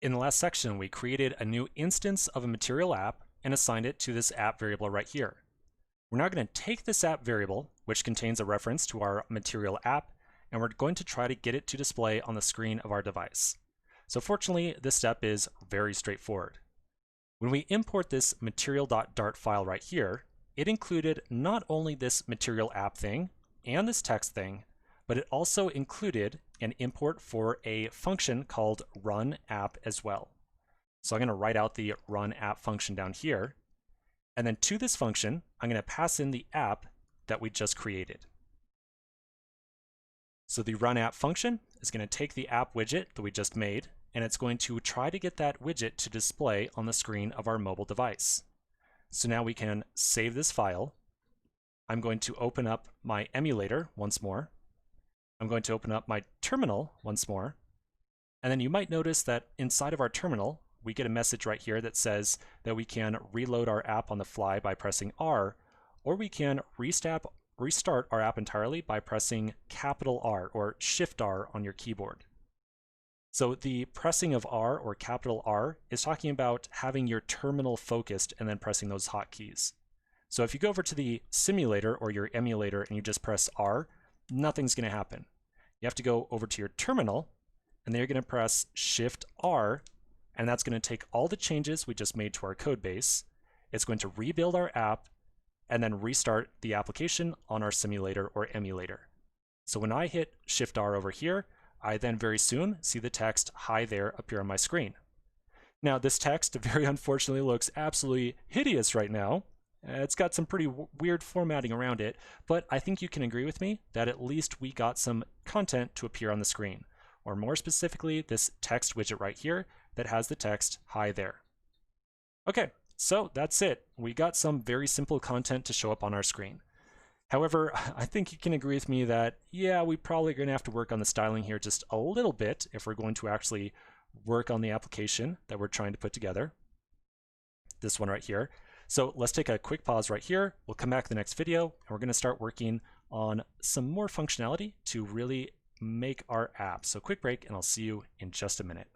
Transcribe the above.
In the last section, we created a new instance of a material app and assigned it to this app variable right here. We're now going to take this app variable, which contains a reference to our material app, and we're going to try to get it to display on the screen of our device. So fortunately, this step is very straightforward. When we import this material.dart file right here, it included not only this material app thing and this text thing, but it also included an import for a function called run app as well. So I'm going to write out the run app function down here. And then to this function, I'm going to pass in the app that we just created. So the run app function is going to take the app widget that we just made, and it's going to try to get that widget to display on the screen of our mobile device. So now we can save this file. I'm going to open up my emulator once more. I'm going to open up my terminal once more. And then you might notice that inside of our terminal, we get a message right here that says that we can reload our app on the fly by pressing R, or we can restart our app entirely by pressing capital R or Shift R on your keyboard. So the pressing of R or capital R is talking about having your terminal focused and then pressing those hotkeys. So if you go over to the simulator or your emulator and you just press R, nothing's going to happen. You have to go over to your terminal, and then you're going to press Shift R, and that's going to take all the changes we just made to our code base. It's going to rebuild our app and then restart the application on our simulator or emulator. So when I hit Shift R over here, I then very soon see the text "Hi there" appear on my screen. Now this text very unfortunately looks absolutely hideous right now. It's got some pretty weird formatting around it, but I think you can agree with me that at least we got some content to appear on the screen, or more specifically, this text widget right here that has the text "Hi there." Okay, so that's it. We got some very simple content to show up on our screen. However, I think you can agree with me that, yeah, we probably are going to have to work on the styling here just a little bit if we're going to actually work on the application that we're trying to put together. This one right here. So let's take a quick pause right here. We'll come back to the next video, and we're going to start working on some more functionality to really make our app. So quick break, and I'll see you in just a minute.